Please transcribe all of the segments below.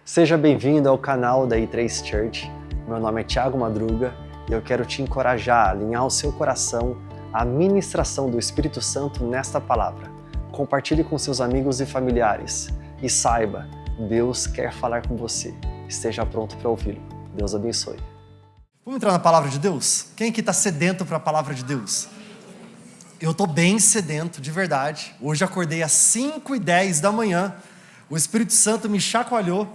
Seja bem-vindo ao canal da I3 Church. Meu nome é Thiago Madruga e eu quero te encorajar a alinhar o seu coração à ministração do Espírito Santo nesta palavra. Compartilhe com seus amigos e familiares e saiba, Deus quer falar com você. Esteja pronto para ouvi-lo. Deus abençoe. Vamos entrar na palavra de Deus? Quem aqui está sedento para a palavra de Deus? Eu estou bem sedento, de verdade. Hoje acordei às 5h10 da manhã. O Espírito Santo me chacoalhou.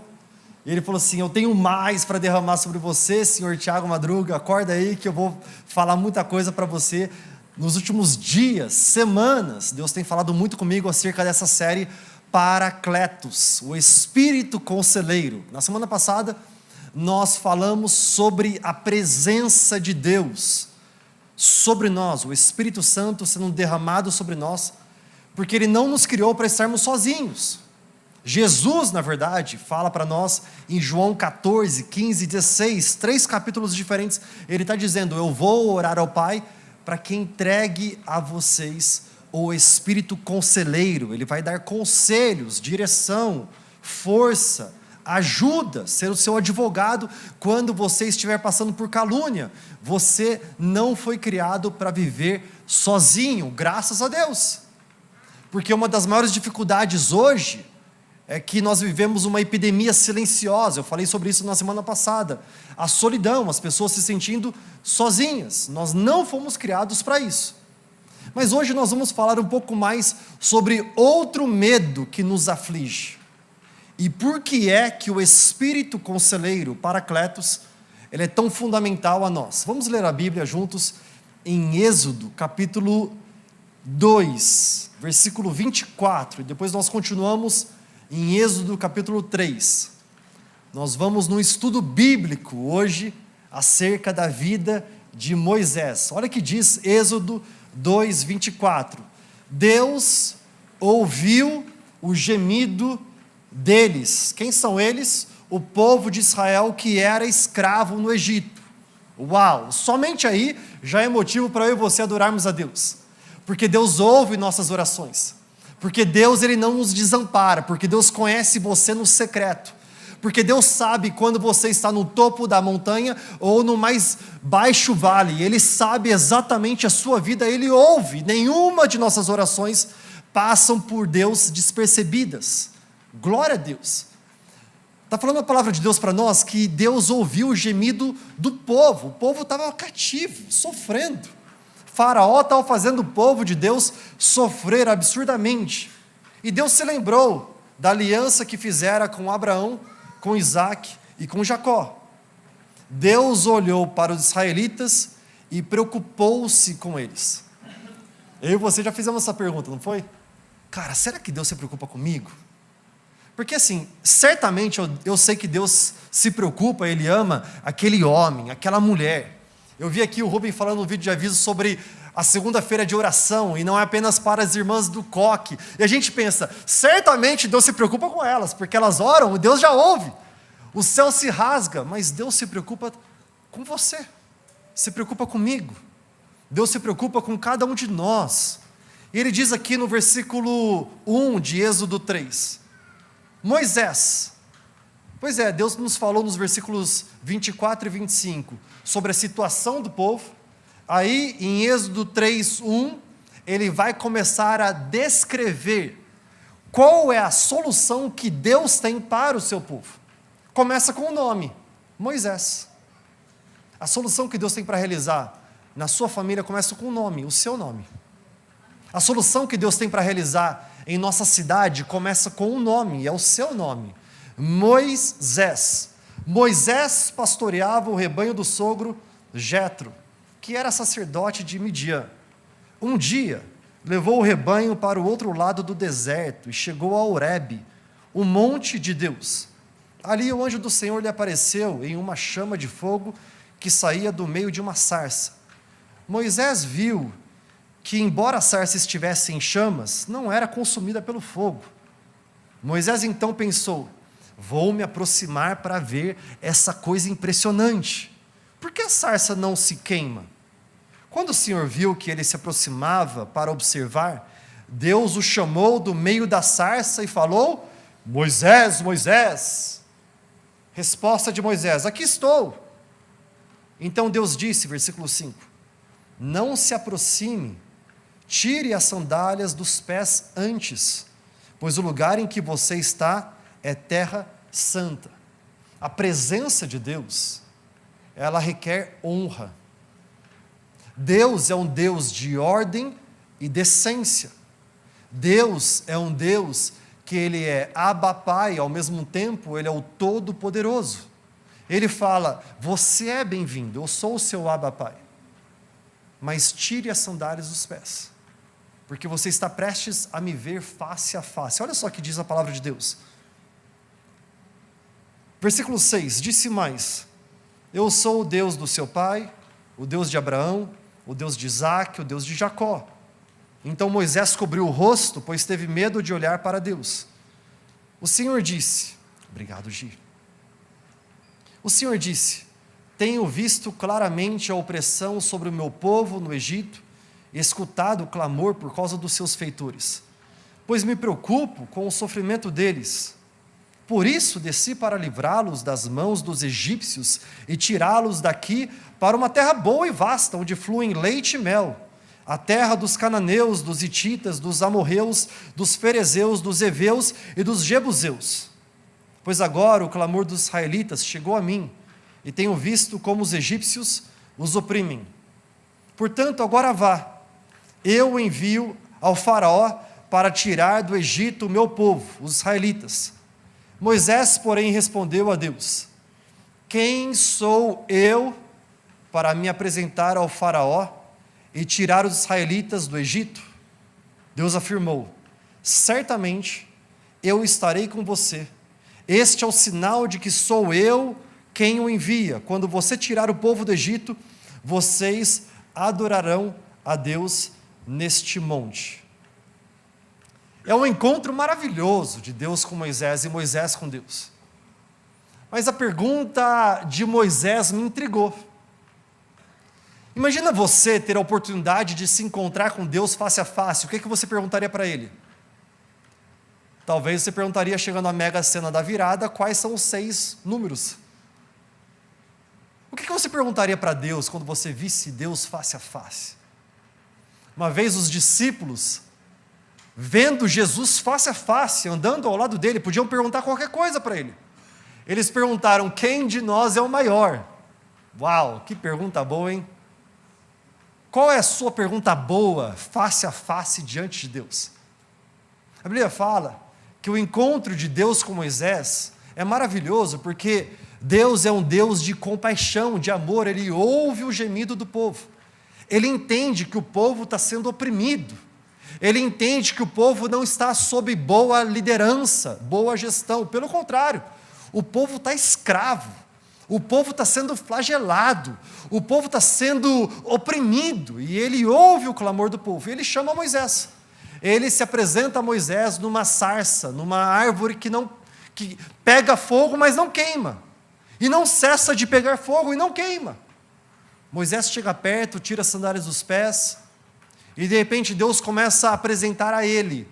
E ele falou assim: eu tenho mais para derramar sobre você, senhor Thiago Madruga. Acorda aí que eu vou falar muita coisa para você. Nos últimos dias, semanas, Deus tem falado muito comigo acerca dessa série Paracletos, o Espírito Conselheiro. Na semana passada, nós falamos sobre a presença de Deus sobre nós, o Espírito Santo sendo derramado sobre nós, porque Ele não nos criou para estarmos sozinhos. Jesus, na verdade, fala para nós em João 14, 15, 16, 3 capítulos diferentes, Ele está dizendo: eu vou orar ao Pai para que entregue a vocês o Espírito Conselheiro. Ele vai dar conselhos, direção, força, ajuda, ser o seu advogado quando você estiver passando por calúnia. Você não foi criado para viver sozinho, graças a Deus. Porque uma das maiores dificuldades hoje é que nós vivemos uma epidemia silenciosa. Eu falei sobre isso na semana passada. A solidão, as pessoas se sentindo sozinhas. Nós não fomos criados para isso. Mas hoje nós vamos falar um pouco mais sobre outro medo que nos aflige. E por que é que o Espírito Conselheiro, Paracletos, ele é tão fundamental a nós? Vamos ler a Bíblia juntos em Êxodo, capítulo 2, versículo 24. E depois nós continuamos em Êxodo, capítulo 3. Nós vamos num estudo bíblico hoje acerca da vida de Moisés. Olha o que diz Êxodo 2, 24. Deus ouviu o gemido deles. Quem são eles? O povo de Israel que era escravo no Egito. Uau! Somente aí já é motivo para eu e você adorarmos a Deus. Porque Deus ouve nossas orações. Porque Deus, Ele não nos desampara. Porque Deus conhece você no secreto. Porque Deus sabe quando você está no topo da montanha ou no mais baixo vale. Ele sabe exatamente a sua vida, Ele ouve. Nenhuma de nossas orações passam por Deus despercebidas. Glória a Deus. Está falando a palavra de Deus para nós que Deus ouviu o gemido do povo. O povo estava cativo, sofrendo. Faraó estava fazendo o povo de Deus sofrer absurdamente. E Deus se lembrou da aliança que fizera com Abraão, com Isaac e com Jacó. Deus olhou para os israelitas e preocupou-se com eles. Eu e você já fizemos essa pergunta, não foi? Cara, será que Deus se preocupa comigo? Porque assim, certamente eu sei que Deus se preocupa, Ele ama aquele homem, aquela mulher. Eu vi aqui o Rubem falando no vídeo de aviso sobre a segunda-feira de oração, e não é apenas para as irmãs do coque. E a gente pensa, certamente Deus se preocupa com elas, porque elas oram, Deus já ouve. O céu se rasga, mas Deus se preocupa com você, se preocupa comigo. Deus se preocupa com cada um de nós. E Ele diz aqui no versículo 1 de Êxodo 3, Moisés. Pois é, Deus nos falou nos versículos 24 e 25 sobre a situação do povo. Aí, em Êxodo 3:1, ele vai começar a descrever qual é a solução que Deus tem para o seu povo. Começa com o nome, Moisés. A solução que Deus tem para realizar na sua família começa com o nome, o seu nome. A solução que Deus tem para realizar em nossa cidade começa com um nome, é o seu nome. Moisés. Moisés pastoreava o rebanho do sogro Jetro, que era sacerdote de Midian. Um dia, levou o rebanho para o outro lado do deserto e chegou a Horebe, o monte de Deus. Ali o anjo do Senhor lhe apareceu em uma chama de fogo que saía do meio de uma sarça. Moisés viu que, embora a sarça estivesse em chamas, não era consumida pelo fogo. Moisés então pensou: vou me aproximar para ver essa coisa impressionante. Por que a sarça não se queima? Quando o Senhor viu que ele se aproximava para observar, Deus o chamou do meio da sarça e falou: Moisés, Moisés. Resposta de Moisés: aqui estou. Então Deus disse, versículo 5, não se aproxime, tire as sandálias dos pés antes, pois o lugar em que você está é terra santa. A presença de Deus, ela requer honra. Deus é um Deus de ordem e decência. Deus é um Deus que Ele é Abba Pai, ao mesmo tempo Ele é o Todo-Poderoso. Ele fala, você é bem-vindo, eu sou o seu Abba Pai, mas tire as sandálias dos pés, porque você está prestes a me ver face a face. Olha só o que diz a palavra de Deus. Versículo 6, disse mais, eu sou o Deus do seu pai, o Deus de Abraão, o Deus de Isaque, o Deus de Jacó. Então Moisés cobriu o rosto, pois teve medo de olhar para Deus. O Senhor disse, obrigado, Gi. O Senhor disse, tenho visto claramente a opressão sobre o meu povo no Egito, e escutado o clamor por causa dos seus feitores, pois me preocupo com o sofrimento deles. Por isso desci para livrá-los das mãos dos egípcios e tirá-los daqui para uma terra boa e vasta, onde fluem leite e mel, a terra dos cananeus, dos hititas, dos amorreus, dos ferezeus, dos heveus e dos jebuseus. Pois agora o clamor dos israelitas chegou a mim, e tenho visto como os egípcios os oprimem. Portanto, agora vá, eu envio ao faraó para tirar do Egito o meu povo, os israelitas. Moisés, porém, respondeu a Deus, quem sou eu para me apresentar ao faraó e tirar os israelitas do Egito? Deus afirmou, certamente eu estarei com você. Este é o sinal de que sou eu quem o envia. Quando você tirar o povo do Egito, vocês adorarão a Deus neste monte. É um encontro maravilhoso de Deus com Moisés e Moisés com Deus. Mas a pergunta de Moisés me intrigou. Imagina você ter a oportunidade de se encontrar com Deus face a face. O que você perguntaria para Ele? Talvez você perguntaria, chegando à Mega Sena da virada, quais são os 6 números. O que você perguntaria para Deus quando você visse Deus face a face? Uma vez os discípulos, vendo Jesus face a face, andando ao lado dele, podiam perguntar qualquer coisa para ele. Eles perguntaram, quem de nós é o maior? Uau, que pergunta boa, hein? Qual é a sua pergunta boa, face a face, diante de Deus? A Bíblia fala que o encontro de Deus com Moisés é maravilhoso, porque Deus é um Deus de compaixão, de amor, Ele ouve o gemido do povo. Ele entende que o povo está sendo oprimido. Ele entende que o povo não está sob boa liderança, boa gestão. Pelo contrário, o povo está escravo. O povo está sendo flagelado. O povo está sendo oprimido. E ele ouve o clamor do povo. E ele chama Moisés. Ele se apresenta a Moisés numa sarça, numa árvore que pega fogo, mas não queima. E não cessa de pegar fogo e não queima. Moisés chega perto, tira as sandálias dos pés, e de repente Deus começa a apresentar a ele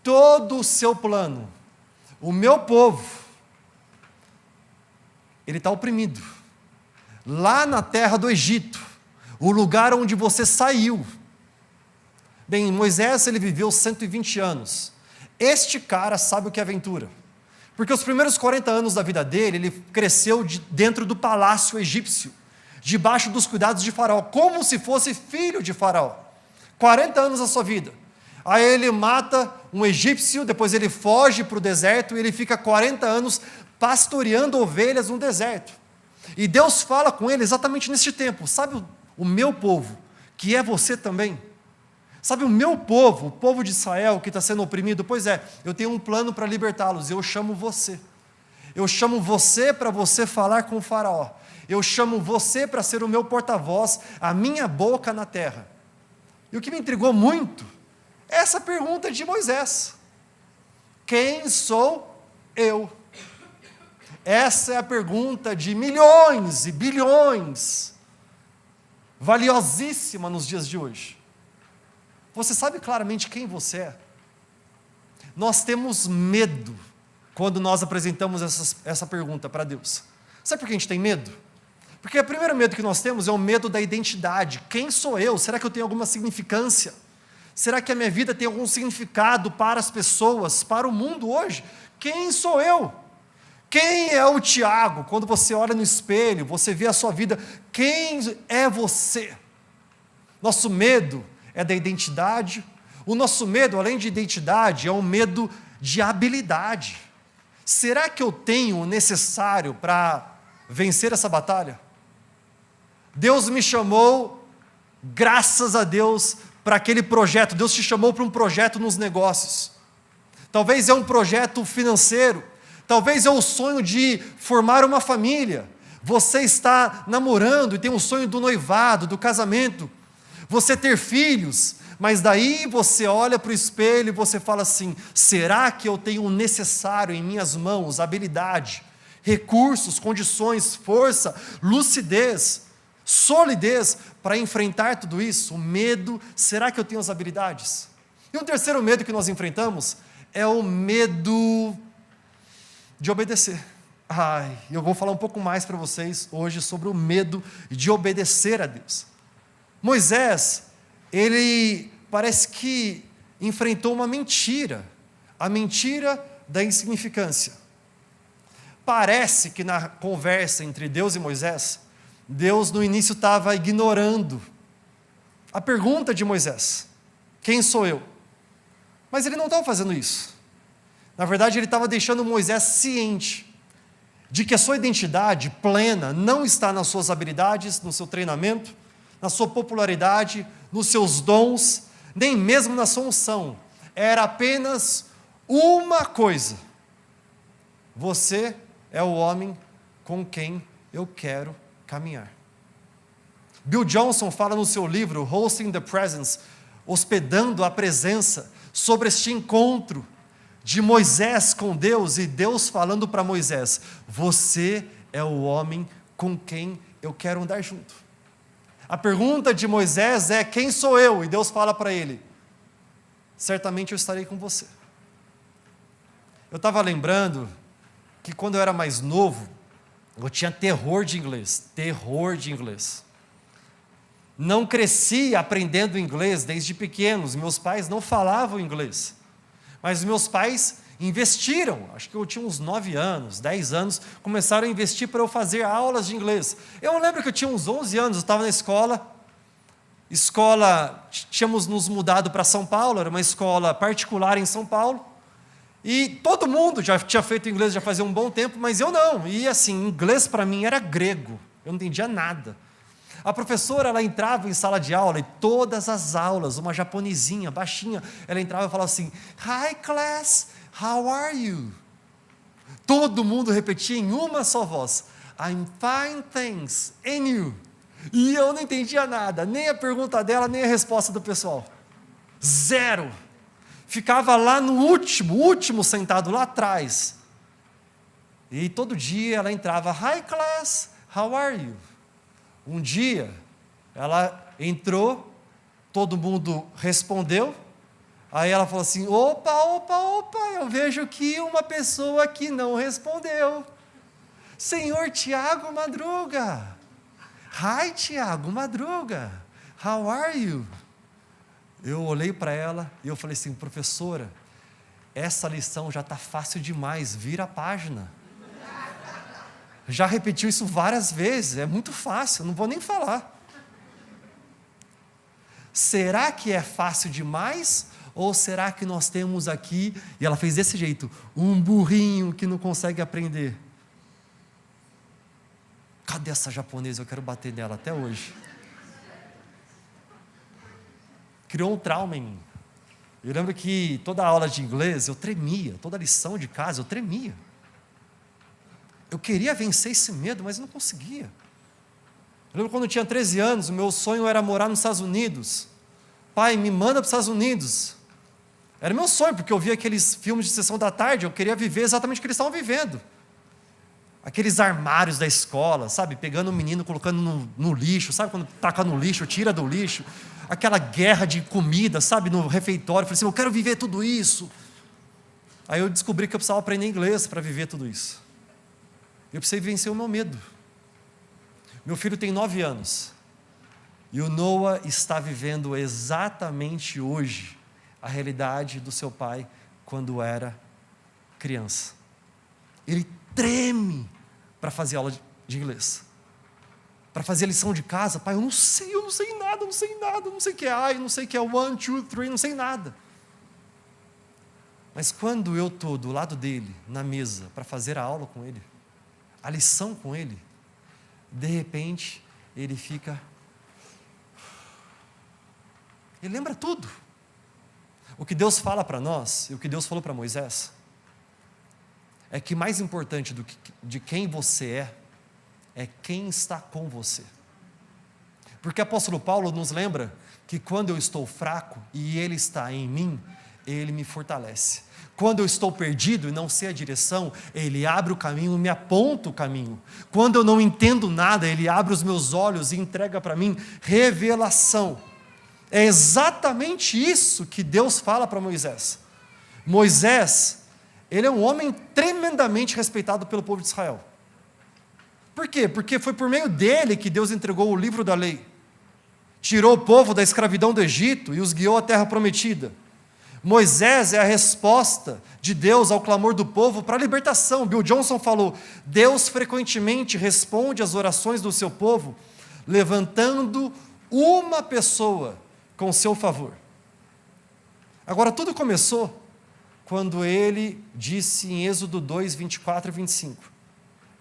todo o seu plano. O meu povo, ele está oprimido. Lá na terra do Egito, o lugar onde você saiu. Bem, Moisés, ele viveu 120 anos. Este cara sabe o que é aventura. Porque os primeiros 40 anos da vida dele, ele cresceu dentro do palácio egípcio, debaixo dos cuidados de Faraó, como se fosse filho de Faraó. 40 anos da sua vida. Aí ele mata um egípcio, depois ele foge para o deserto, e ele fica 40 anos pastoreando ovelhas no deserto. E Deus fala com ele exatamente neste tempo, sabe o meu povo, que é você também? Sabe o meu povo, o povo de Israel que está sendo oprimido? Pois é, eu tenho um plano para libertá-los, eu chamo você. Eu chamo você para você falar com o Faraó. Eu chamo você para ser o meu porta-voz, a minha boca na terra. E o que me intrigou muito é essa pergunta de Moisés. Quem sou eu? Essa é a pergunta de milhões e bilhões, valiosíssima nos dias de hoje. Você sabe claramente quem você é? Nós temos medo quando nós apresentamos essa pergunta para Deus. Sabe por que a gente tem medo? Porque o primeiro medo que nós temos é o medo da identidade. Quem sou eu? Será que eu tenho alguma significância? Será que a minha vida tem algum significado para as pessoas, para o mundo hoje? Quem sou eu? Quem é o Tiago? Quando você olha no espelho, você vê a sua vida, quem é você? Nosso medo é da identidade. O nosso medo, além de identidade, é um medo de habilidade. Será que eu tenho o necessário para vencer essa batalha? Deus me chamou, graças a Deus, para aquele projeto. Deus te chamou para um projeto nos negócios. Talvez é um projeto financeiro. Talvez é o sonho de formar uma família. Você está namorando e tem um sonho do noivado, do casamento. Você ter filhos, mas daí você olha para o espelho e você fala assim: será que eu tenho o necessário em minhas mãos, habilidade, recursos, condições, força, lucidez, solidez para enfrentar tudo isso? O medo, será que eu tenho as habilidades? E um terceiro medo que nós enfrentamos é o medo de obedecer. Eu vou falar um pouco mais para vocês hoje sobre o medo de obedecer a Deus. Moisés, ele parece que enfrentou uma mentira, a mentira da insignificância. Parece que na conversa entre Deus e Moisés, Deus no início estava ignorando a pergunta de Moisés: quem sou eu? Mas ele não estava fazendo isso. Na verdade, ele estava deixando Moisés ciente de que a sua identidade plena não está nas suas habilidades, no seu treinamento, na sua popularidade, nos seus dons, nem mesmo na sua unção. Era apenas uma coisa: você é o homem com quem eu quero caminhar. Bill Johnson fala no seu livro Hosting the Presence, hospedando a presença, sobre este encontro de Moisés com Deus, e Deus falando para Moisés: você é o homem com quem eu quero andar junto. A pergunta de Moisés é: quem sou eu? E Deus fala para ele: certamente eu estarei com você. Eu estava lembrando que quando eu era mais novo, eu tinha terror de inglês. Não cresci aprendendo inglês desde pequenos, meus pais não falavam inglês. Mas meus pais investiram, acho que eu tinha uns 9 anos, 10 anos, começaram a investir para eu fazer aulas de inglês. Eu lembro que eu tinha uns 11 anos, eu estava na escola, tínhamos nos mudado para São Paulo, era uma escola particular em São Paulo, e todo mundo já tinha feito inglês já fazia um bom tempo, mas eu não, e assim, inglês para mim era grego, eu não entendia nada. A professora, ela entrava em sala de aula e todas as aulas, uma japonesinha, baixinha, ela entrava e falava assim: Hi class, how are you? Todo mundo repetia em uma só voz: I'm fine, thanks, and you? E eu não entendia nada, nem a pergunta dela, nem a resposta do pessoal. Zero. Ficava lá no último sentado lá atrás. E todo dia ela entrava: Hi class, how are you? Um dia, ela entrou, todo mundo respondeu, aí ela falou assim: opa, eu vejo que uma pessoa aqui não respondeu. Senhor Tiago Madruga. Hi, Tiago Madruga. How are you? Eu olhei para ela e eu falei assim: professora, essa lição já está fácil demais, vira a página. Já repetiu isso várias vezes, é muito fácil, não vou nem falar. Será que é fácil demais? Ou será que nós temos aqui, e ela fez desse jeito, um burrinho que não consegue aprender? Cadê essa japonesa? Eu quero bater nela até hoje. Criou um trauma em mim. Eu lembro que toda aula de inglês eu tremia, toda lição de casa eu tremia. Eu queria vencer esse medo, mas não conseguia. Eu lembro quando eu tinha 13 anos, o meu sonho era morar nos Estados Unidos. Pai, me manda para os Estados Unidos. Era meu sonho, porque eu via aqueles filmes de sessão da tarde, eu queria viver exatamente o que eles estavam vivendo. Aqueles armários da escola, sabe? Pegando o menino, colocando no lixo, sabe? Quando taca no lixo, tira do lixo. Aquela guerra de comida, sabe? No refeitório. Eu falei assim: eu quero viver tudo isso. Aí eu descobri que eu precisava aprender inglês para viver tudo isso. Eu precisei vencer o meu medo. Meu filho tem 9 anos. E o Noah está vivendo exatamente hoje a realidade do seu pai quando era criança. Ele treme para fazer aula de inglês. Para fazer a lição de casa. Pai, eu não sei nada, não sei o que é I, não sei o que é 1, 2, 3, não sei nada. Mas quando eu estou do lado dele, na mesa, para fazer a aula com ele, a lição com ele, de repente, ele fica... Ele lembra tudo. O que Deus fala para nós, e o que Deus falou para Moisés, é que mais importante do que de quem você é quem está com você. Porque o apóstolo Paulo nos lembra que quando eu estou fraco e Ele está em mim, Ele me fortalece. Quando eu estou perdido e não sei a direção, Ele abre o caminho e me aponta o caminho. Quando eu não entendo nada, Ele abre os meus olhos e entrega para mim revelação. É exatamente isso que Deus fala para Moisés. Moisés, ele é um homem tremendamente respeitado pelo povo de Israel. Por quê? Porque foi por meio dele que Deus entregou o livro da lei. Tirou o povo da escravidão do Egito e os guiou à terra prometida. Moisés é a resposta de Deus ao clamor do povo para a libertação. Bill Johnson falou, Deus frequentemente responde às orações do seu povo, levantando uma pessoa com seu favor. Agora, tudo começou quando ele disse em Êxodo 2, 24 e 25,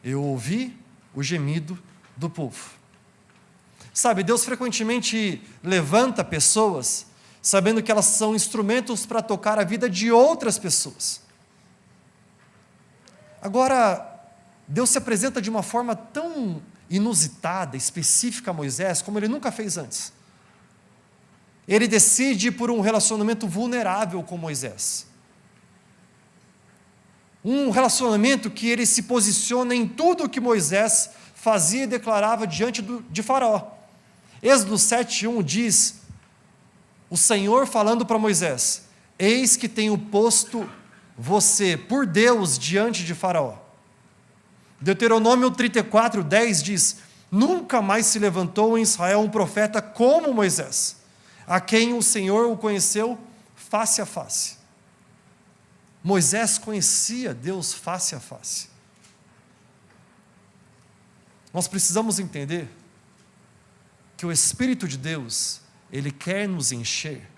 eu ouvi o gemido do povo. Sabe, Deus frequentemente levanta pessoas sabendo que elas são instrumentos para tocar a vida de outras pessoas. Agora, Deus se apresenta de uma forma tão inusitada, específica a Moisés, como Ele nunca fez antes. Ele decide ir por um relacionamento vulnerável com Moisés. Um relacionamento que ele se posiciona em tudo o que Moisés fazia e declarava diante de Faraó. Êxodo 7:1 diz, o Senhor falando para Moisés, eis que tenho posto você por Deus diante de Faraó. Deuteronômio 34:10 diz, nunca mais se levantou em Israel um profeta como Moisés, a quem o Senhor o conheceu face a face. Moisés conhecia Deus face a face. Nós precisamos entender que o Espírito de Deus, Ele quer nos encher,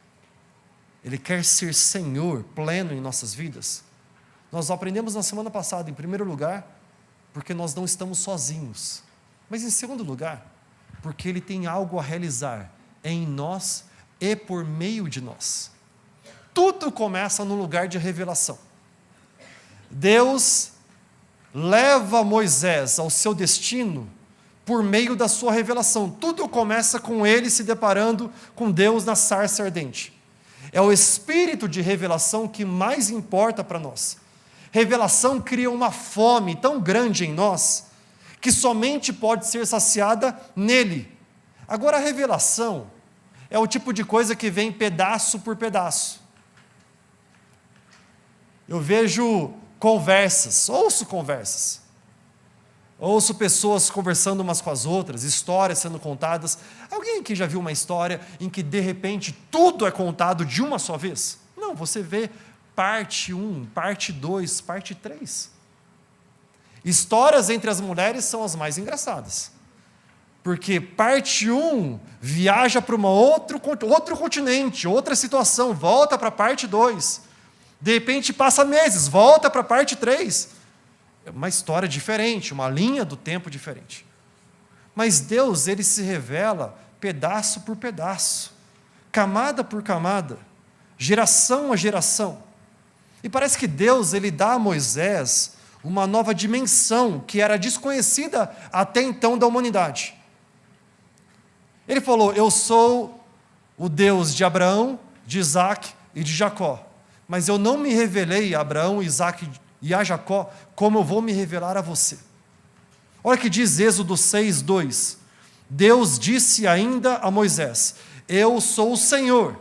Ele quer ser Senhor pleno em nossas vidas. Nós aprendemos na semana passada, em primeiro lugar, porque nós não estamos sozinhos, mas em segundo lugar, porque Ele tem algo a realizar em nós e por meio de nós. Tudo começa no lugar de revelação. Deus leva Moisés ao seu destino por meio da sua revelação. Tudo começa com ele se deparando com Deus na sarça ardente. É o espírito de revelação que mais importa para nós. Revelação cria uma fome tão grande em nós, que somente pode ser saciada nele. Agora, a revelação é o tipo de coisa que vem pedaço por pedaço. Eu vejo ouço pessoas conversando umas com as outras, histórias sendo contadas. Alguém aqui já viu uma história em que de repente tudo é contado de uma só vez? Não, você vê parte 1, parte 2, parte 3. Histórias entre as mulheres são as mais engraçadas, porque parte 1 viaja para outro continente, outra situação, volta para a parte 2. De repente passa meses, volta para a parte 3. É uma história diferente, uma linha do tempo diferente. Mas Deus, Ele se revela pedaço por pedaço, camada por camada, geração a geração. E parece que Deus, Ele dá a Moisés uma nova dimensão que era desconhecida até então da humanidade. Ele falou, eu sou o Deus de Abraão, de Isaac e de Jacó. Mas eu não me revelei a Abraão, Isaac e a Jacó, como eu vou me revelar a você. Olha o que diz Êxodo 6:2. Deus disse ainda a Moisés, eu sou o Senhor.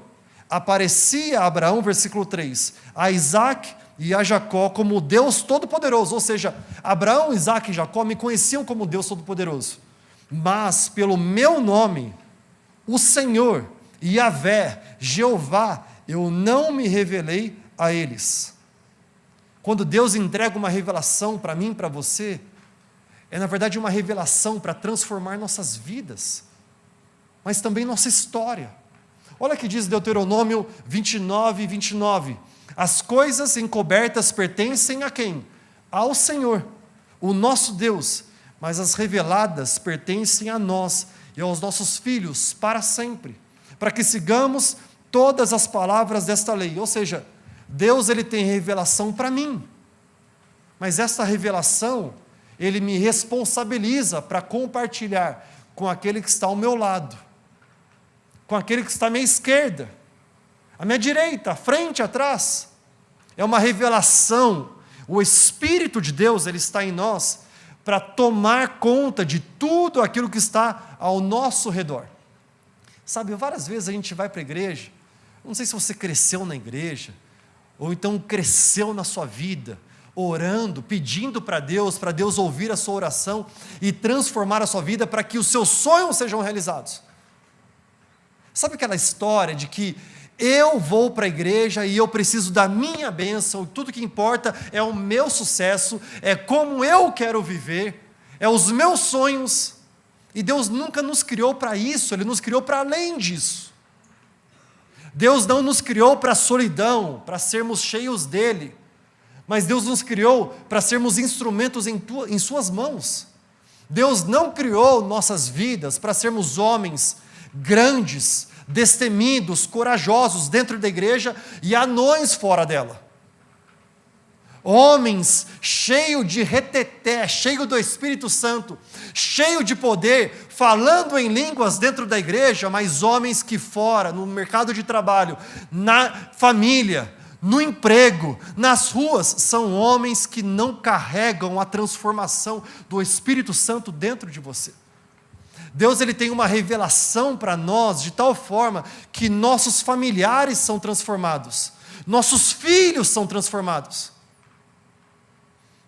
Apareci a Abraão, versículo 3, a Isaac e a Jacó como Deus Todo-Poderoso, ou seja, Abraão, Isaque e Jacó me conheciam como Deus Todo-Poderoso, mas pelo meu nome, o Senhor, Yahvé, Jeová, eu não me revelei a eles. Quando Deus entrega uma revelação para mim, para você, é na verdade uma revelação para transformar nossas vidas, mas também nossa história. Olha o que diz Deuteronômio 29, 29. As coisas encobertas pertencem a quem? Ao Senhor, o nosso Deus, mas as reveladas pertencem a nós e aos nossos filhos para sempre, para que sigamos todas as palavras desta lei. Ou seja, Deus ele tem revelação para mim, mas essa revelação, Ele me responsabiliza para compartilhar com aquele que está ao meu lado, com aquele que está à minha esquerda, à minha direita, à frente, atrás. É uma revelação. O Espírito de Deus, Ele está em nós para tomar conta de tudo aquilo que está ao nosso redor. Sabe, várias vezes a gente vai para a igreja, não sei se você cresceu na igreja, ou então cresceu na sua vida, orando, pedindo para Deus ouvir a sua oração e transformar a sua vida para que os seus sonhos sejam realizados. Sabe aquela história de que eu vou para a igreja e eu preciso da minha bênção, tudo que importa é o meu sucesso, é como eu quero viver, é os meus sonhos, e Deus nunca nos criou para isso, Ele nos criou para além disso. Deus não nos criou para a solidão, para sermos cheios dEle, mas Deus nos criou para sermos instrumentos em suas mãos. Deus não criou nossas vidas para sermos homens grandes, destemidos, corajosos dentro da igreja e anões fora dela. Homens cheios de reteté, cheios do Espírito Santo, cheios de poder, falando em línguas dentro da igreja, mas homens que fora, no mercado de trabalho, na família, no emprego, nas ruas, são homens que não carregam a transformação do Espírito Santo dentro de você. Deus ele tem uma revelação para nós de tal forma que nossos familiares são transformados, nossos filhos são transformados.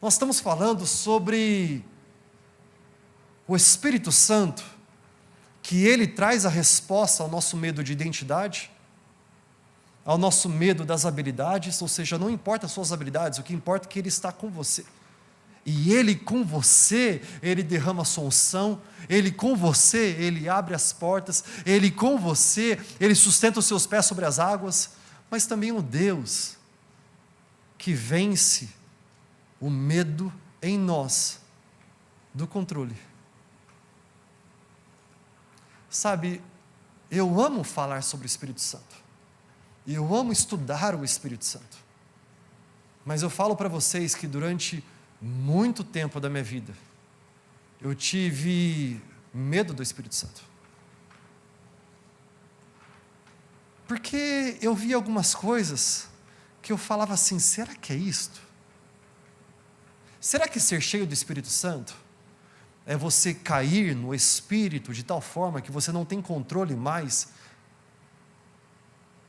Nós estamos falando sobre o Espírito Santo, que ele traz a resposta ao nosso medo de identidade, ao nosso medo das habilidades, ou seja, não importa as suas habilidades, o que importa é que Ele está com você. E Ele com você, Ele derrama a sua unção, Ele com você, Ele abre as portas, Ele com você, Ele sustenta os seus pés sobre as águas, mas também um Deus que vence o medo em nós do controle. Sabe, eu amo falar sobre o Espírito Santo. E eu amo estudar o Espírito Santo. Mas eu falo para vocês que durante muito tempo da minha vida, eu tive medo do Espírito Santo. Porque eu via algumas coisas que eu falava assim, será que é isto? Será que ser cheio do Espírito Santo é você cair no Espírito de tal forma que você não tem controle mais,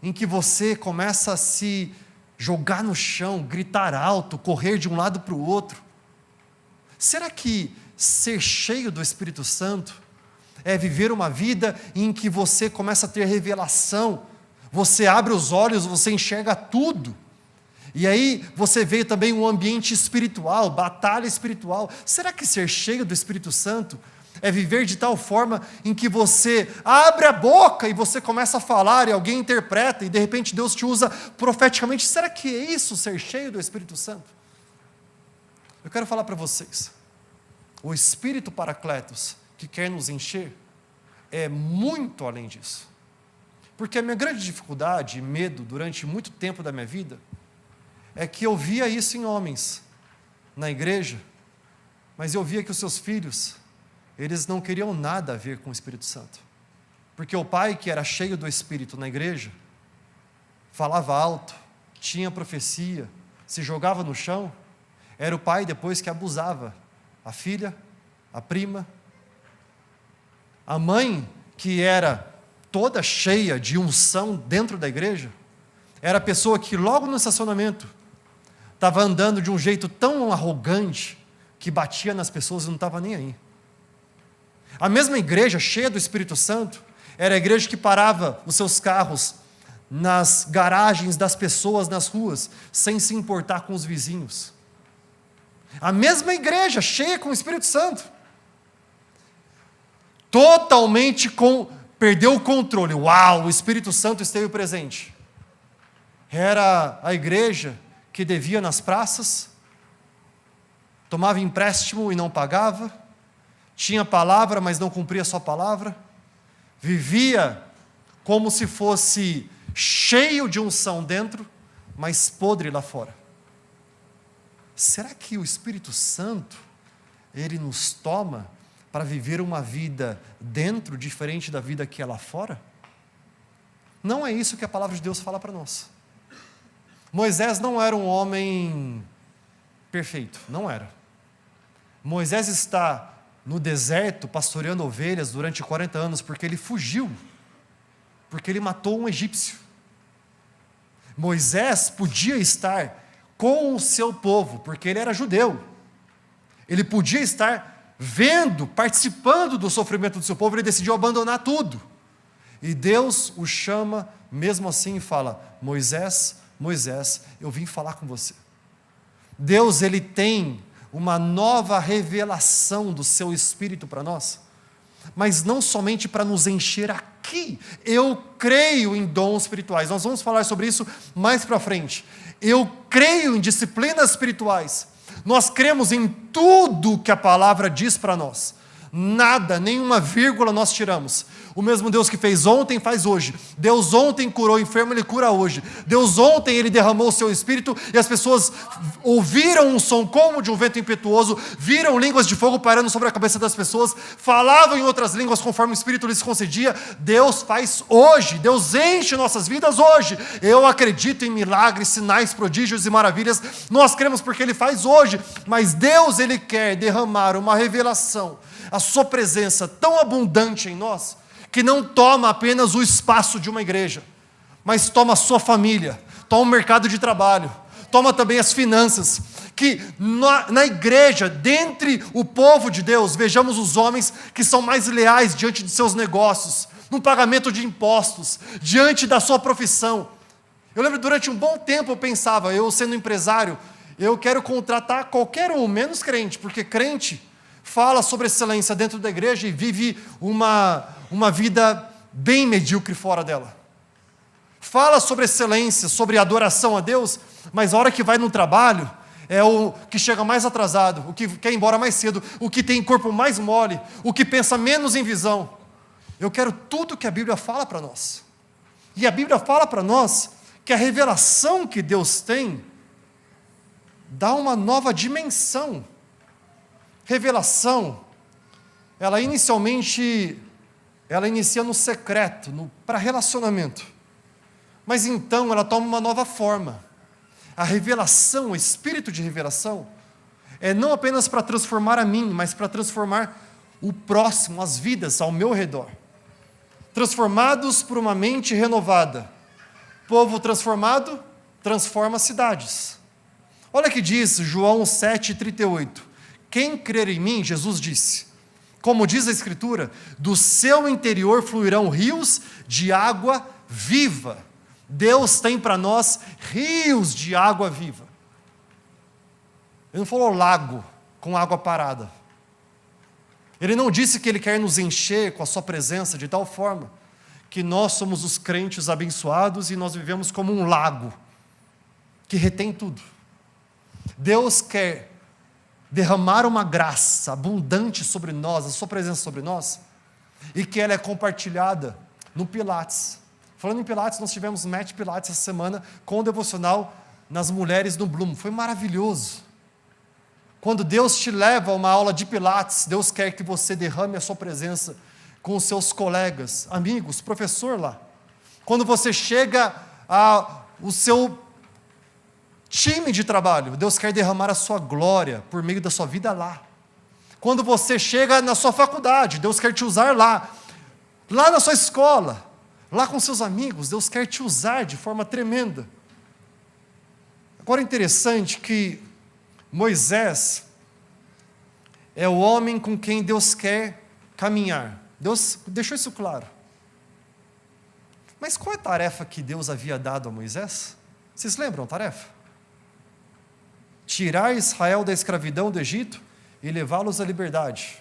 em que você começa a se jogar no chão, gritar alto, correr de um lado para o outro? Será que ser cheio do Espírito Santo é viver uma vida em que você começa a ter revelação, você abre os olhos, você enxerga tudo, e aí você vê também um ambiente espiritual, batalha espiritual? Será que ser cheio do Espírito Santo é viver de tal forma em que você abre a boca e você começa a falar e alguém interpreta e de repente Deus te usa profeticamente? Será que é isso, ser cheio do Espírito Santo? Eu quero falar para vocês, o Espírito Paracletos que quer nos encher é muito além disso. Porque a minha grande dificuldade e medo durante muito tempo da minha vida é que eu via isso em homens na igreja, mas eu via que os seus filhos, eles não queriam nada a ver com o Espírito Santo. Porque o pai que era cheio do Espírito na igreja, falava alto, tinha profecia, se jogava no chão, era o pai depois que abusava a filha, a prima, a mãe que era toda cheia de unção dentro da igreja, era a pessoa que logo no estacionamento estava andando de um jeito tão arrogante que batia nas pessoas e não estava nem aí. A mesma igreja, cheia do Espírito Santo, era a igreja que parava os seus carros nas garagens das pessoas nas ruas, sem se importar com os vizinhos. A mesma igreja, cheia com o Espírito Santo, totalmente perdeu o controle. Uau, o Espírito Santo esteve presente. Era a igreja que devia nas praças, tomava empréstimo e não pagava, tinha palavra, mas não cumpria sua palavra, vivia como se fosse cheio de unção dentro, mas podre lá fora. Será que o Espírito Santo, ele nos toma para viver uma vida dentro, diferente da vida que é lá fora? Não é isso que a palavra de Deus fala para nós. Moisés não era um homem perfeito, não era. Moisés está no deserto pastoreando ovelhas durante 40 anos porque ele fugiu, porque ele matou um egípcio. Moisés podia estar com o seu povo, porque ele era judeu. Ele podia estar vendo, participando do sofrimento do seu povo, ele decidiu abandonar tudo. E Deus o chama mesmo assim e fala: Moisés, Moisés, eu vim falar com você. Deus, ele tem uma nova revelação do seu Espírito para nós, mas não somente para nos encher aqui. Eu creio em dons espirituais, nós vamos falar sobre isso mais para frente. Eu creio em disciplinas espirituais, nós cremos em tudo que a palavra diz para nós, nada, nenhuma vírgula nós tiramos. O mesmo Deus que fez ontem, faz hoje. Deus ontem curou o enfermo, Ele cura hoje. Deus ontem, Ele derramou o seu Espírito, e as pessoas ouviram um som como de um vento impetuoso, viram línguas de fogo pairando sobre a cabeça das pessoas, falavam em outras línguas conforme o Espírito lhes concedia. Deus faz hoje, Deus enche nossas vidas hoje. Eu acredito em milagres, sinais, prodígios e maravilhas. Nós cremos porque Ele faz hoje, mas Deus, Ele quer derramar uma revelação, a sua presença tão abundante em nós, que não toma apenas o espaço de uma igreja, mas toma a sua família, toma o mercado de trabalho, toma também as finanças, que na igreja, dentre o povo de Deus, vejamos os homens que são mais leais diante de seus negócios, no pagamento de impostos, diante da sua profissão. Eu lembro, durante um bom tempo eu pensava, eu sendo empresário, eu quero contratar qualquer um, menos crente, porque crente fala sobre excelência dentro da igreja e vive uma vida bem medíocre fora dela. Fala sobre excelência, sobre adoração a Deus, mas a hora que vai no trabalho, é o que chega mais atrasado, o que quer ir embora mais cedo, o que tem corpo mais mole, o que pensa menos em visão. Eu quero tudo que a Bíblia fala para nós. E a Bíblia fala para nós que a revelação que Deus tem dá uma nova dimensão. Revelação, ela inicia no secreto, para relacionamento. Mas então ela toma uma nova forma. A revelação, o espírito de revelação, é não apenas para transformar a mim, mas para transformar o próximo, as vidas ao meu redor. Transformados por uma mente renovada. Povo transformado, transforma cidades. Olha o que diz João 7,38. Quem crer em mim, Jesus disse, como diz a Escritura, do seu interior fluirão rios de água viva. Deus tem para nós rios de água viva. Ele não falou lago com água parada. Ele não disse que Ele quer nos encher com a sua presença de tal forma que nós somos os crentes abençoados e nós vivemos como um lago que retém tudo. Deus quer derramar uma graça abundante sobre nós, a sua presença sobre nós, e que ela é compartilhada no Pilates. Falando em Pilates, nós tivemos Match Pilates essa semana com o devocional nas mulheres no Bloom. Foi maravilhoso. Quando Deus te leva a uma aula de Pilates, Deus quer que você derrame a sua presença com os seus colegas, amigos, professor lá. Quando você chega ao seu time de trabalho, Deus quer derramar a sua glória por meio da sua vida lá. Quando você chega na sua faculdade, Deus quer te usar lá na sua escola, lá com seus amigos, Deus quer te usar de forma tremenda. Agora é interessante que Moisés é o homem com quem Deus quer caminhar. Deus deixou isso claro. Mas qual é a tarefa que Deus havia dado a Moisés? Vocês lembram a tarefa? Tirar Israel da escravidão do Egito e levá-los à liberdade.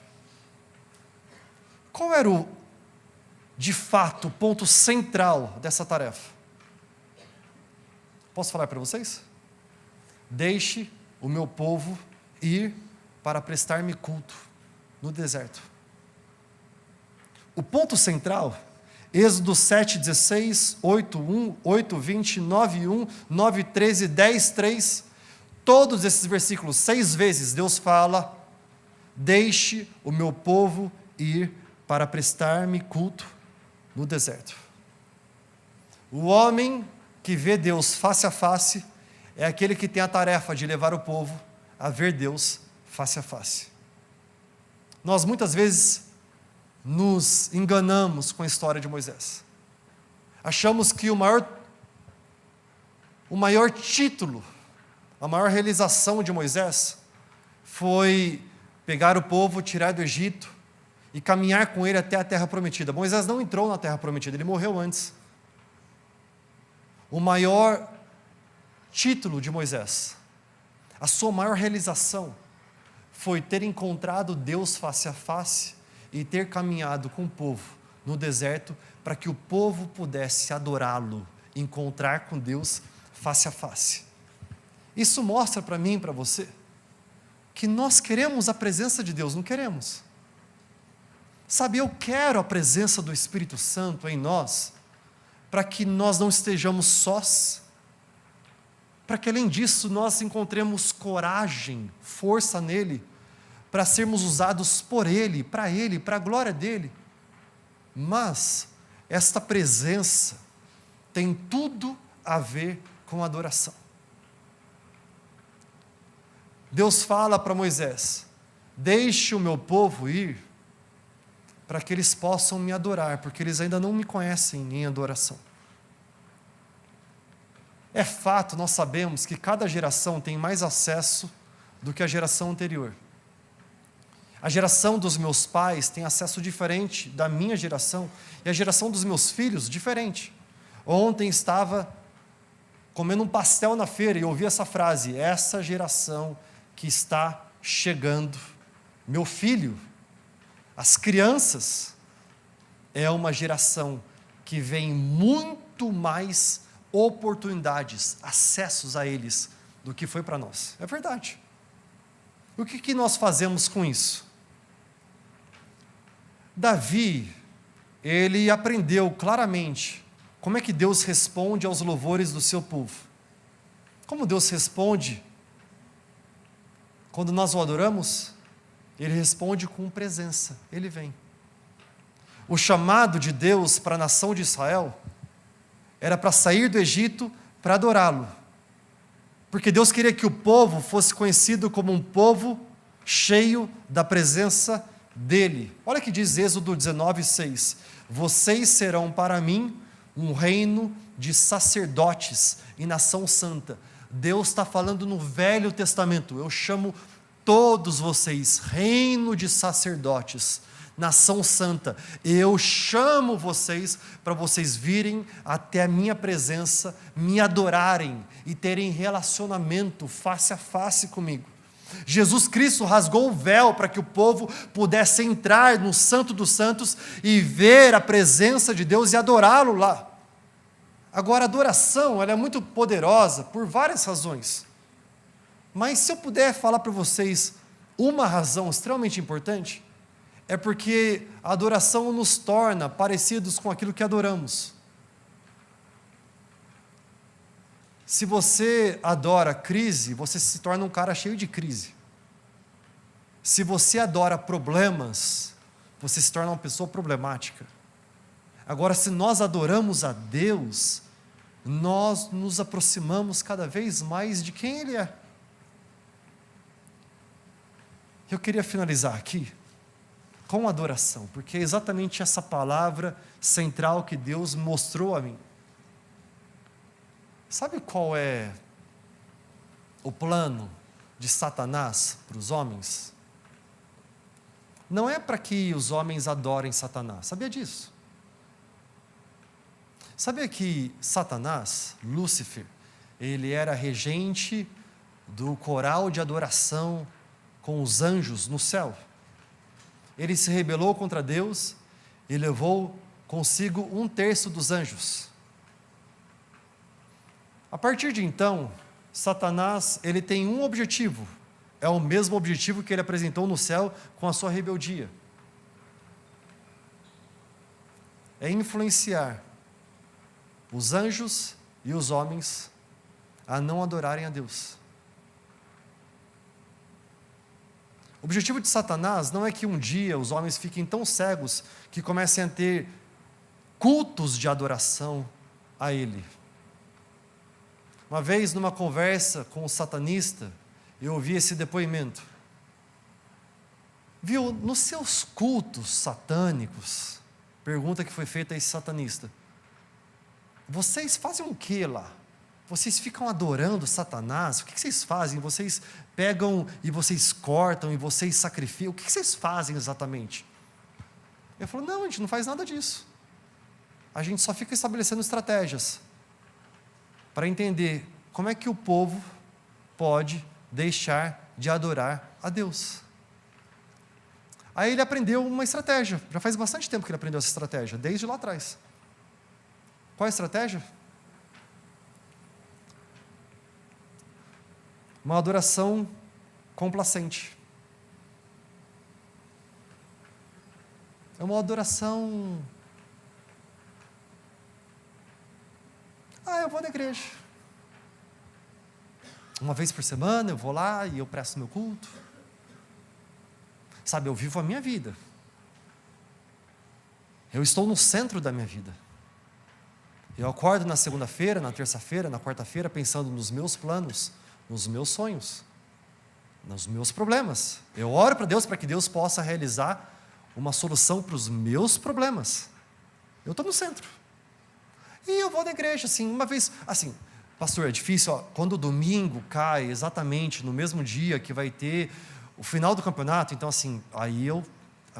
Qual era de fato, o ponto central dessa tarefa? Posso falar para vocês? Deixe o meu povo ir para prestar-me culto no deserto. O ponto central, Êxodo 7:16, 8:1, 8:20, 9:1, 9:13, 10:3, todos esses versículos, 6 vezes Deus fala: deixe o meu povo ir para prestar-me culto no deserto. O homem que vê Deus face a face é aquele que tem a tarefa de levar o povo a ver Deus face a face. Nós muitas vezes nos enganamos com a história de Moisés. Achamos que o maior título, a maior realização de Moisés foi pegar o povo, tirar do Egito e caminhar com ele até a terra prometida. Moisés não entrou na terra prometida, ele morreu antes. O maior título de Moisés, a sua maior realização, foi ter encontrado Deus face a face e ter caminhado com o povo no deserto para que o povo pudesse adorá-lo, encontrar com Deus face a face. Isso mostra para mim e para você que nós queremos a presença de Deus, não queremos? Sabe, eu quero a presença do Espírito Santo em nós, para que nós não estejamos sós, para que além disso nós encontremos coragem, força nele, para sermos usados por Ele, para a glória dEle. Mas esta presença tem tudo a ver com adoração. Deus fala para Moisés: deixe o meu povo ir, para que eles possam me adorar, porque eles ainda não me conhecem em adoração. É fato, nós sabemos que cada geração tem mais acesso do que a geração anterior. A geração dos meus pais tem acesso diferente da minha geração, e a geração dos meus filhos, diferente. Ontem estava comendo um pastel na feira e ouvi essa frase: essa geração que está chegando, meu filho, as crianças, é uma geração que vem muito mais oportunidades, acessos a eles, do que foi para nós. É verdade. O que nós fazemos com isso? Davi, ele aprendeu claramente como é que Deus responde aos louvores do seu povo. Como Deus responde quando nós o adoramos? Ele responde com presença, ele vem. O chamado de Deus para a nação de Israel era para sair do Egito para adorá-lo, porque Deus queria que o povo fosse conhecido como um povo cheio da presença dele. Olha que diz Êxodo 19:6: vocês serão para mim um reino de sacerdotes e nação santa. Deus está falando no Velho Testamento: eu chamo todos vocês reino de sacerdotes, nação santa. Eu chamo vocês para vocês virem até a minha presença, me adorarem e terem relacionamento face a face comigo. Jesus Cristo rasgou o véu para que o povo pudesse entrar no Santo dos Santos e ver a presença de Deus e adorá-lo lá. Agora, a adoração, ela é muito poderosa por várias razões. Mas se eu puder falar para vocês uma razão extremamente importante, é porque a adoração nos torna parecidos com aquilo que adoramos. Se você adora crise, você se torna um cara cheio de crise. Se você adora problemas, você se torna uma pessoa problemática. Agora, se nós adoramos a Deus, nós nos aproximamos cada vez mais de quem Ele é. Eu queria finalizar aqui com adoração, porque é exatamente essa palavra central que Deus mostrou a mim. Sabe qual é o plano de Satanás para os homens não é para que os homens adorem Satanás. Sabia disso? Sabia que Satanás, Lúcifer, ele era regente do coral de adoração com os anjos no céu? Ele se rebelou contra Deus e levou consigo 1/3 dos anjos. A partir de então, Satanás, ele tem um objetivo, é o mesmo objetivo que ele apresentou no céu com a sua rebeldia. É influenciar os anjos e os homens a não adorarem a Deus. O objetivo de Satanás não é que um dia os homens fiquem tão cegos que comecem a ter cultos de adoração a ele. Uma vez, numa conversa com um satanista, eu ouvi esse depoimento. Viu, nos seus cultos satânicos, pergunta que foi feita a esse satanista, vocês fazem o que lá? Vocês ficam adorando Satanás? O que vocês fazem? Vocês pegam e vocês cortam e vocês sacrificam? O que vocês fazem exatamente? Ele falou, não, a gente não faz nada disso. A gente só fica estabelecendo estratégias para entender como é que o povo pode deixar de adorar a Deus. Aí ele aprendeu uma estratégia. Já faz bastante tempo que ele aprendeu essa estratégia, desde lá atrás. Qual é a estratégia? Uma adoração complacente. É uma adoração... eu vou na igreja. Uma vez por semana eu vou lá e eu presto meu culto. Sabe, eu vivo a minha vida. Eu estou no centro da minha vida. Eu acordo na segunda-feira, na terça-feira, na quarta-feira, pensando nos meus planos, nos meus sonhos, nos meus problemas. Eu oro para Deus para que Deus possa realizar uma solução para os meus problemas. Eu estou no centro. E eu vou na igreja, assim, uma vez, assim, pastor, é difícil, quando o domingo cai exatamente no mesmo dia que vai ter o final do campeonato, então assim, aí eu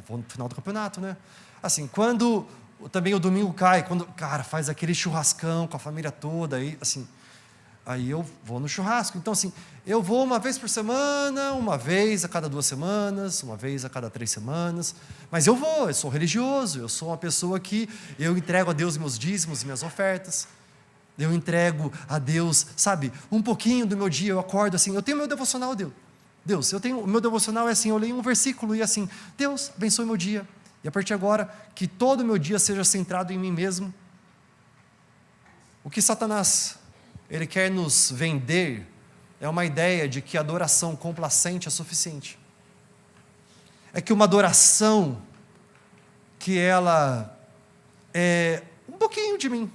vou no final do campeonato, né? Assim, quando também o domingo cai, quando, cara, faz aquele churrascão com a família toda, aí, assim, aí eu vou no churrasco. Então, assim, eu vou uma vez por semana, uma vez a cada 2 semanas, uma vez a cada 3 semanas, mas eu sou religioso, eu sou uma pessoa que eu entrego a Deus meus dízimos e minhas ofertas, eu entrego a Deus, sabe, um pouquinho do meu dia, eu acordo assim, eu tenho meu devocional, Deus, o meu devocional é assim, eu leio um versículo e assim, Deus, abençoe meu dia, e a partir de agora, que todo o meu dia seja centrado em mim mesmo. O que Satanás, ele quer nos vender, é uma ideia de que a adoração complacente é suficiente. É que uma adoração, que ela é um pouquinho de mim,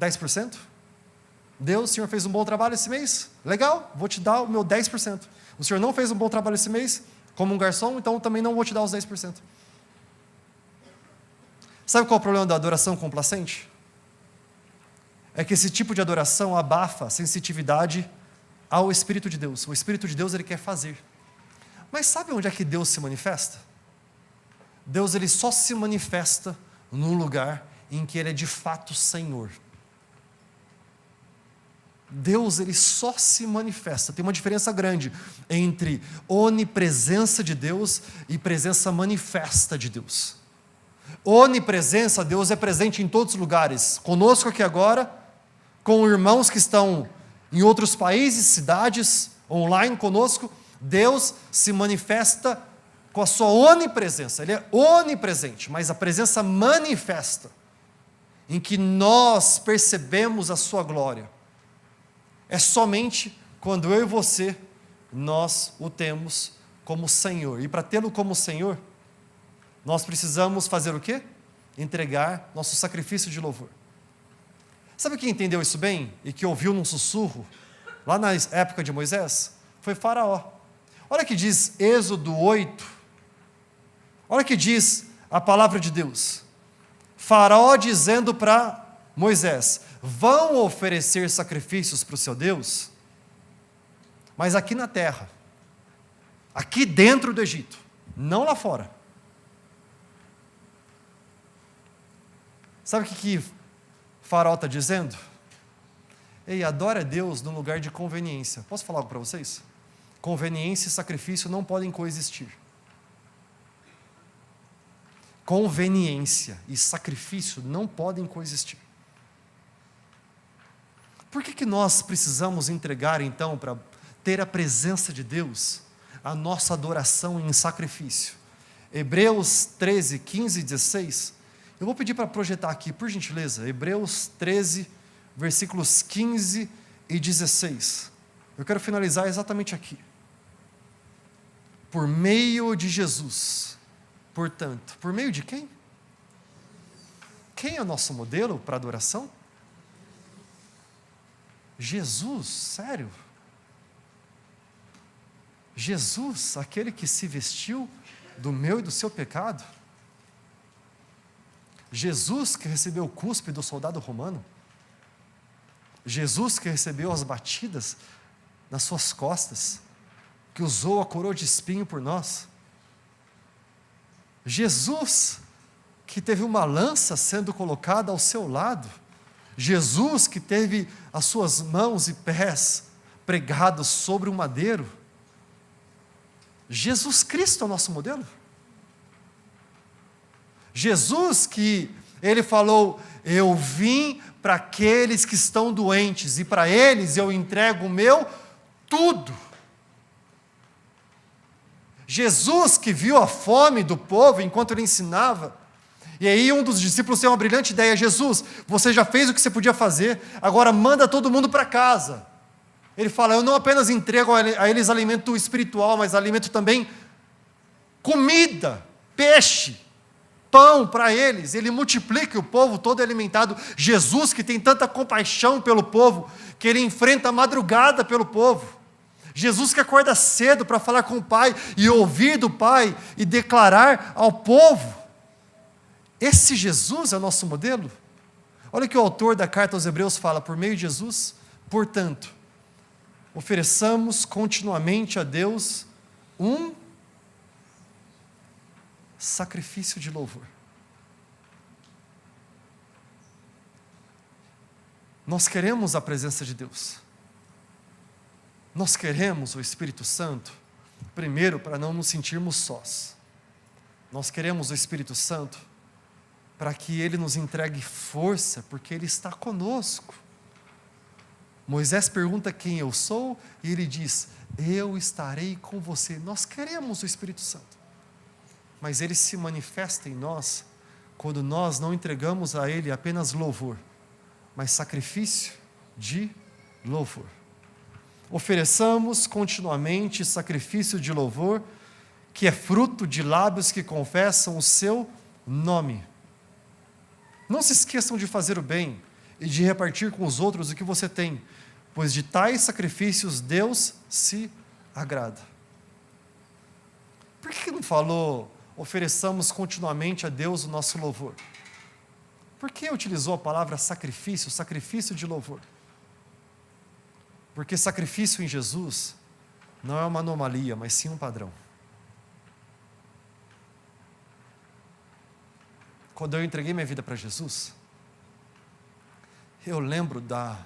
10%, Deus, o Senhor fez um bom trabalho esse mês? Legal, vou te dar o meu 10%. O Senhor não fez um bom trabalho esse mês, como um garçom, então também não vou te dar os 10%. Sabe qual é o problema da adoração complacente? É que esse tipo de adoração abafa a sensitividade ao Espírito de Deus. O Espírito de Deus, ele quer fazer. Mas sabe onde é que Deus se manifesta? Deus, ele só se manifesta no lugar em que ele é de fato Senhor. Deus, ele só se manifesta. Tem uma diferença grande entre onipresença de Deus e presença manifesta de Deus. Onipresença, Deus é presente em todos os lugares, conosco aqui agora, com irmãos que estão em outros países, cidades, online conosco. Deus se manifesta com a sua onipresença, ele é onipresente, mas a presença manifesta, em que nós percebemos a sua glória, é somente quando eu e você, nós o temos como Senhor. E para tê-lo como Senhor, nós precisamos fazer o quê? Entregar nosso sacrifício de louvor. Sabe quem entendeu isso bem? E que ouviu num sussurro, lá na época de Moisés? Foi Faraó. Olha que diz Êxodo 8. Olha que diz a palavra de Deus. Faraó dizendo para Moisés: vão oferecer sacrifícios para o seu Deus? mas aqui na terra, aqui dentro do Egito, não lá fora. Sabe o que Faraó está dizendo? Ei, adora a Deus no lugar de conveniência. Posso falar algo para vocês? Conveniência e sacrifício não podem coexistir. Conveniência e sacrifício não podem coexistir. Por que nós precisamos entregar, então, para ter a presença de Deus, a nossa adoração em sacrifício? Hebreus 13, 15 e 16. Eu vou pedir para projetar aqui, por gentileza, Hebreus 13, versículos 15 e 16. Eu quero finalizar exatamente aqui. Por meio de Jesus, portanto, por meio de quem? Quem é o nosso modelo para adoração? Jesus, sério? Jesus, aquele que se vestiu do meu e do seu pecado? Jesus que recebeu o cuspe do soldado romano? Jesus que recebeu as batidas nas suas costas, que usou a coroa de espinho por nós? Jesus que teve uma lança sendo colocada ao seu lado? Jesus que teve as suas mãos e pés pregados sobre um madeiro? Jesus Cristo é o nosso modelo? Jesus que ele falou, eu vim para aqueles que estão doentes, e para eles eu entrego o meu tudo. Jesus que viu a fome do povo enquanto ele ensinava, e aí um dos discípulos tem uma brilhante ideia: Jesus, você já fez o que você podia fazer, agora manda todo mundo para casa. Ele fala, eu não apenas entrego a eles alimento espiritual, mas alimento também, comida, peixe, pão para eles. Ele multiplica, o povo todo é alimentado. Jesus que tem tanta compaixão pelo povo, que ele enfrenta a madrugada pelo povo. Jesus que acorda cedo para falar com o Pai, e ouvir do Pai, e declarar ao povo. Esse Jesus é o nosso modelo? Olha o que o autor da carta aos Hebreus fala, por meio de Jesus, portanto, ofereçamos continuamente a Deus um sacrifício de louvor. Nós queremos a presença de Deus. Nós queremos o Espírito Santo, primeiro, para não nos sentirmos sós. Nós queremos o Espírito Santo para que Ele nos entregue força, porque Ele está conosco. Moisés pergunta quem eu sou, e ele diz, eu estarei com você. Nós queremos o Espírito Santo, mas Ele se manifesta em nós, quando nós não entregamos a Ele apenas louvor, mas sacrifício de louvor. Ofereçamos continuamente sacrifício de louvor, que é fruto de lábios que confessam o seu nome. Não se esqueçam de fazer o bem e de repartir com os outros o que você tem, pois de tais sacrifícios Deus se agrada. Por que não falou, ofereçamos continuamente a Deus o nosso louvor? Por que utilizou a palavra sacrifício, sacrifício de louvor? Porque sacrifício em Jesus não é uma anomalia, mas sim um padrão. Quando eu entreguei minha vida para Jesus, eu lembro da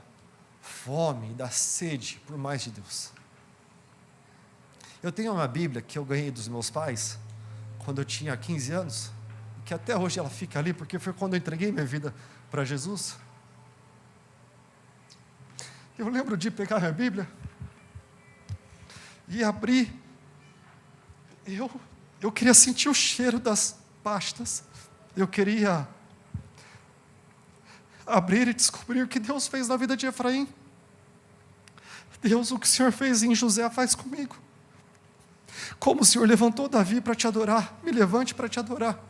fome, da sede por mais de Deus. Eu tenho uma Bíblia que eu ganhei dos meus pais, quando eu tinha 15 anos, que até hoje ela fica ali, porque foi quando eu entreguei minha vida para Jesus. Eu lembro de pegar minha Bíblia e abrir. Eu queria sentir o cheiro das pastas. Eu queria abrir e descobrir o que Deus fez na vida de Efraim. Deus, o que o Senhor fez em José faz comigo. Como o Senhor levantou Davi para te adorar, me levante para te adorar.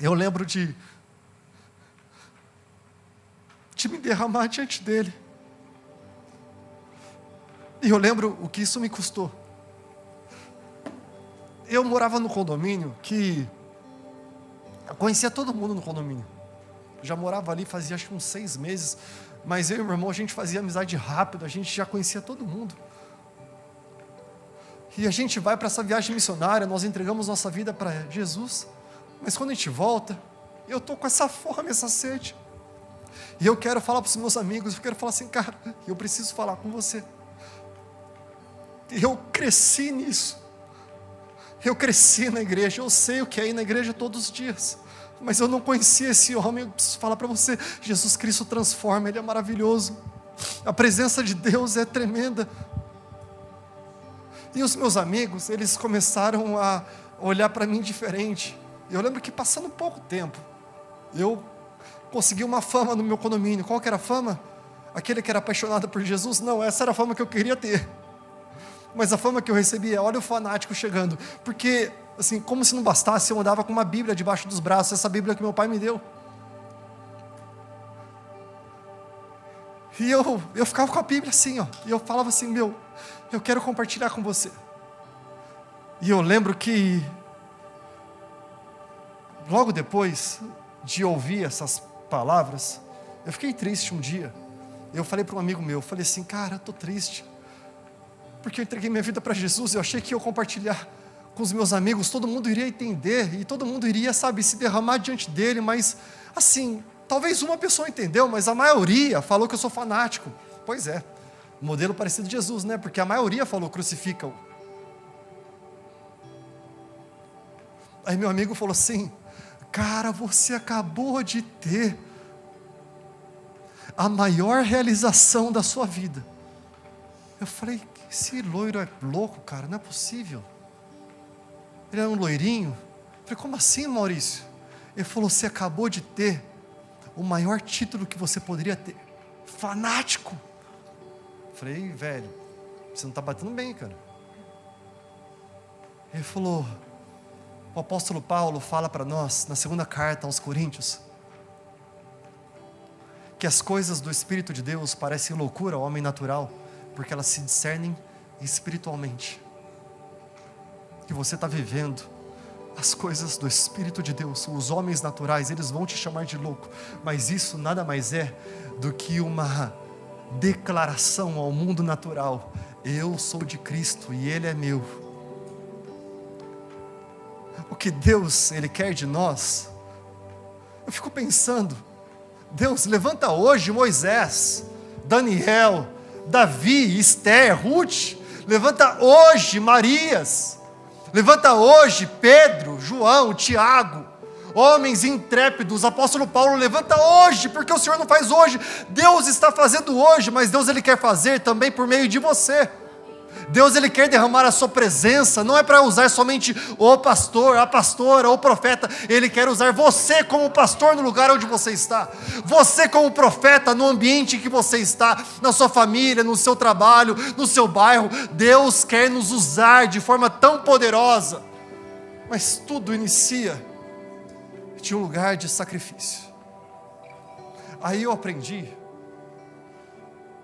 Eu lembro de me derramar diante dele. E eu lembro o que isso me custou. Eu morava no condomínio que eu conhecia todo mundo no condomínio. Já morava ali fazia acho que uns 6 meses, mas eu e meu irmão, a gente fazia amizade rápido, a gente já conhecia todo mundo. E a gente vai para essa viagem missionária, nós entregamos nossa vida para Jesus, mas quando a gente volta, eu estou com essa fome, essa sede. E eu quero falar para os meus amigos, eu quero falar assim, cara, eu preciso falar com você. Eu cresci nisso. Eu cresci na igreja, eu sei o que é ir na igreja todos os dias. Mas eu não conhecia esse homem, eu preciso falar para você, Jesus Cristo transforma, Ele é maravilhoso. A presença de Deus é tremenda. E os meus amigos, eles começaram a olhar para mim diferente. Eu lembro que passando pouco tempo, eu consegui uma fama no meu condomínio. Qual que era a fama? Aquele que era apaixonado por Jesus? Não, essa era a fama que eu queria ter. Mas a fama que eu recebi é, olha o fanático chegando. Porque, assim, como se não bastasse, eu andava com uma Bíblia debaixo dos braços, essa Bíblia que meu pai me deu. E eu ficava com a Bíblia assim, ó, e eu falava assim, eu quero compartilhar com você. E eu lembro que, logo depois de ouvir essas palavras, eu fiquei triste um dia. Eu falei para um amigo meu, eu falei assim, cara, eu estou triste, porque eu entreguei minha vida para Jesus, eu achei que eu compartilhar com os meus amigos, todo mundo iria entender, e todo mundo iria, sabe, se derramar diante dele, mas, assim, talvez uma pessoa entendeu, mas a maioria falou que eu sou fanático. Pois é, modelo parecido de Jesus, né? Porque a maioria falou, crucifica-o. Aí meu amigo falou assim, cara, você acabou de ter a maior realização da sua vida. Eu falei, esse loiro é louco, cara, não é possível. Ele era um loirinho. Eu falei, como assim, Maurício? Ele falou, você acabou de ter o maior título que você poderia ter, fanático. Eu falei, velho, você não está batendo bem, cara. Ele falou, o apóstolo Paulo fala para nós, na segunda carta aos Coríntios, que as coisas do Espírito de Deus parecem loucura ao homem natural, porque elas se discernem espiritualmente. Que você está vivendo as coisas do Espírito de Deus. Os homens naturais, eles vão te chamar de louco, mas isso nada mais é do que uma declaração ao mundo natural, eu sou de Cristo e Ele é meu. O que Deus, Ele quer de nós, eu fico pensando, Deus, levanta hoje Moisés, Daniel, Davi, Esther, Ruth, levanta hoje Marias, levanta hoje Pedro, João, Tiago, homens intrépidos, apóstolo Paulo, levanta hoje, porque o Senhor não faz hoje, Deus está fazendo hoje, mas Deus Ele quer fazer também por meio de você. Deus Ele quer derramar a sua presença, não é para usar somente o pastor, a pastora, o profeta, Ele quer usar você como pastor no lugar onde você está, você como profeta no ambiente que você está, na sua família, no seu trabalho, no seu bairro. Deus quer nos usar de forma tão poderosa, mas tudo inicia de um lugar de sacrifício. Aí eu aprendi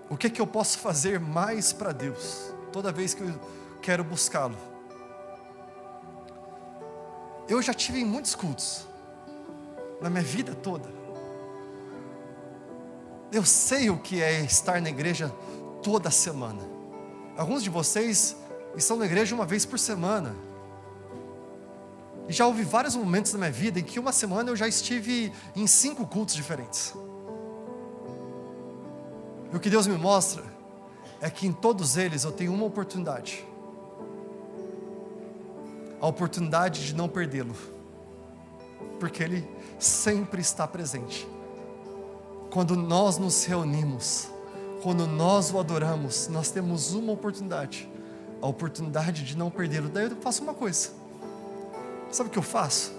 o que eu posso fazer mais para Deus toda vez que eu quero buscá-lo. Eu já tive em muitos cultos, na minha vida toda. Eu sei o que é estar na igreja toda semana. Alguns de vocês estão na igreja uma vez por semana. E já houve vários momentos na minha vida em que uma semana eu já estive em 5 cultos diferentes. E o que Deus me mostra é que em todos eles eu tenho uma oportunidade. A oportunidade de não perdê-lo. Porque Ele sempre está presente. Quando nós nos reunimos, quando nós o adoramos, nós temos uma oportunidade. A oportunidade de não perdê-lo. Daí eu faço uma coisa. Sabe o que eu faço?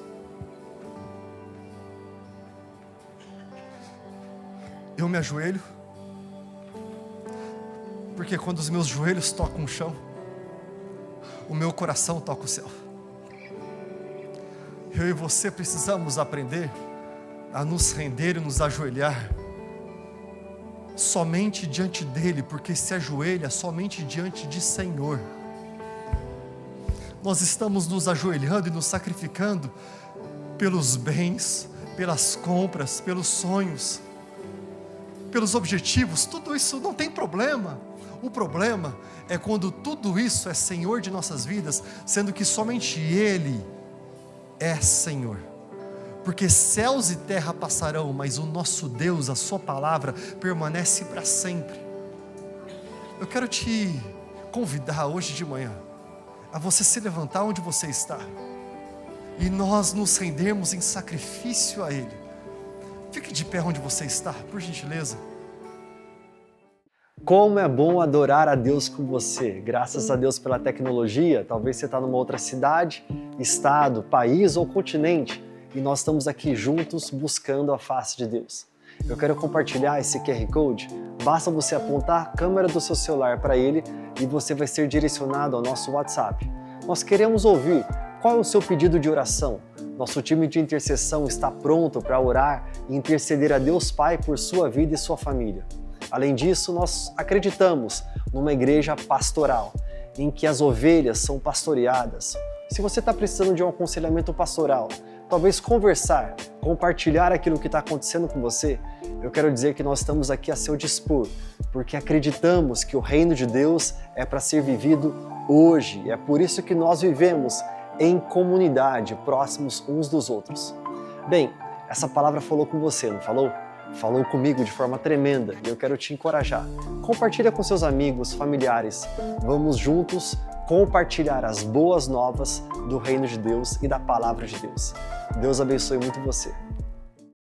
Eu me ajoelho. Porque quando os meus joelhos tocam o chão, o meu coração toca o céu. Eu e você precisamos aprender a nos render e nos ajoelhar somente diante dEle, porque se ajoelha somente diante de Senhor. Nós estamos nos ajoelhando e nos sacrificando pelos bens, pelas compras, pelos sonhos, pelos objetivos, tudo isso não tem problema. O problema é quando tudo isso é Senhor de nossas vidas, sendo que somente Ele é Senhor. Porque céus e terra passarão, mas o nosso Deus, a sua palavra, permanece para sempre. Eu quero te convidar hoje de manhã a você se levantar onde você está e nós nos rendermos em sacrifício a Ele. Fique de pé onde você está, por gentileza. Como é bom adorar a Deus com você. Graças a Deus pela tecnologia, talvez você está numa outra cidade, estado, país ou continente, e nós estamos aqui juntos buscando a face de Deus. Eu quero compartilhar esse QR Code, basta você apontar a câmera do seu celular para ele e você vai ser direcionado ao nosso WhatsApp. Nós queremos ouvir qual é o seu pedido de oração. Nosso time de intercessão está pronto para orar e interceder a Deus Pai por sua vida e sua família. Além disso, nós acreditamos numa igreja pastoral, em que as ovelhas são pastoreadas. Se você está precisando de um aconselhamento pastoral, talvez conversar, compartilhar aquilo que está acontecendo com você, eu quero dizer que nós estamos aqui a seu dispor, porque acreditamos que o reino de Deus é para ser vivido hoje. E é por isso que nós vivemos em comunidade, próximos uns dos outros. Bem, essa palavra falou com você, não falou? Falou comigo de forma tremenda e eu quero te encorajar. Compartilha com seus amigos, familiares. Vamos juntos compartilhar as boas novas do reino de Deus e da palavra de Deus. Deus abençoe muito você.